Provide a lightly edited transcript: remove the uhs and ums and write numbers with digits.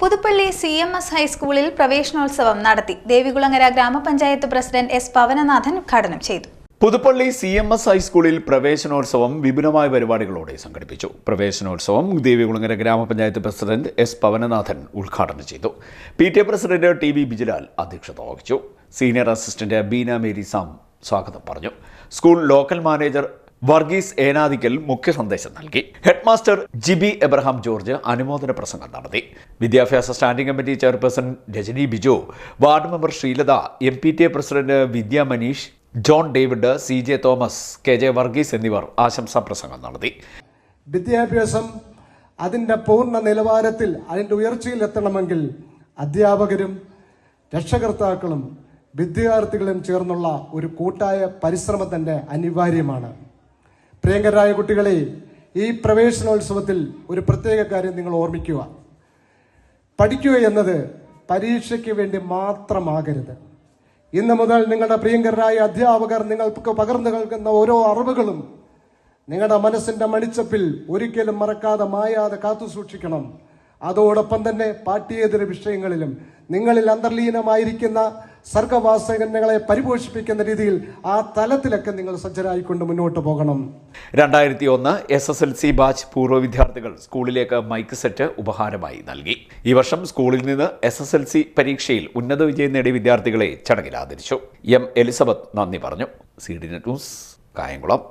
Puthuppally CMS ഹൈസ്കൂളിൽ പ്രവേശനോത്സവം നടത്തി. ദേവികുളങ്ങര ഗ്രാമപഞ്ചായത്ത് പ്രസിഡന്റ് S. പവനനാഥൻ ഉദ്ഘാടനം ചെയ്തു. പുതുപ്പള്ളി CMS ഹൈസ്കൂളിൽ പ്രവേശനോത്സവം വിപുലമായ പരിപാടികളോടെ സംഘടിപ്പിച്ചു. പ്രവേശനോത്സവം ദേവികുളങ്ങര ഗ്രാമപഞ്ചായത്ത് പ്രസിഡന്റ് S. പവനനാഥൻ ഉദ്ഘാടനം ചെയ്തു. PTA പ്രസിഡന്റ് TV ബിജിലാൽ അധ്യക്ഷത വഹിച്ചു. Senior assistant Beena Mary Sam സ്വാഗതം പറഞ്ഞു. സ്കൂൾ ലോക്കൽ മാനേജർ വർഗീസ് ഏനാദിക്കൽ മുഖ്യ സന്ദേശം നൽകി. ഹെഡ്മാസ്റ്റർ ജിബി എബ്രഹാം ജോർജ് അനുമോദന പ്രസംഗം നടത്തി. വിദ്യാഭ്യാസ standing committee chairperson Rajani Biju, ward member Sreelatha, MPTA president Vidya Maneesh, John David, CJ Thomas, KJ Varghese എന്നിവർ ആശംസാ പ്രസംഗം നടത്തി. വിദ്യാഭ്യാസം അതിൻ്റെ പൂർണ്ണ നിലവാരത്തിൽ അതിൻ്റെ ഉയർച്ചയിൽ എത്തണമെങ്കിൽ അധ്യാപകരും രക്ഷകർത്താക്കളും വിദ്യാർത്ഥികളും ചേർന്നുള്ള ഒരു കൂട്ടായ പരിശ്രമം തന്നെ അനിവാര്യമാണ്. പ്രിയങ്കരായ കുട്ടികളെ, ഈ പ്രവേശനോത്സവത്തിൽ ഒരു പ്രത്യേക കാര്യം നിങ്ങൾ ഓർമ്മിക്കുക. പഠിക്കുക എന്നത് പരീക്ഷയ്ക്ക് വേണ്ടി മാത്രമാകരുത്. ഇന്ന് മുതൽ നിങ്ങളുടെ പ്രിയങ്കരായ അധ്യാപകർ നിങ്ങൾക്ക് പകർന്നു നൽകുന്ന ഓരോ അറിവുകളും നിങ്ങളുടെ മനസ്സിന്റെ മണിച്ചപ്പിൽ ഒരിക്കലും മറക്കാതെ മായാതെ കാത്തു സൂക്ഷിക്കണം. അതോടൊപ്പം തന്നെ പാഠ്യേതര വിഷയങ്ങളിലും നിങ്ങളിൽ അന്തർലീനമായിരിക്കുന്ന സർഗവാസനകളെ പരിപോഷിപ്പിക്കുന്ന രീതിയിൽ ആ തലത്തിലൊക്കെ നിങ്ങൾ സജ്ജരായിക്കൊണ്ട് മുന്നോട്ട് പോകണം. 2001 SSLC ബാച്ച് പൂർവ്വ വിദ്യാർത്ഥികൾ സ്കൂളിലേക്ക് മൈക്ക് സെറ്റ് ഉപഹാരമായി നൽകി. ഈ വർഷം സ്കൂളിൽ നിന്ന് SSLC പരീക്ഷയിൽ ഉന്നത വിജയം നേടിയ വിദ്യാർത്ഥികളെ ചടങ്ങിൽ ആദരിച്ചു. M. എലിസബത്ത് നന്ദി പറഞ്ഞു. CDNet news, Kayamkulam.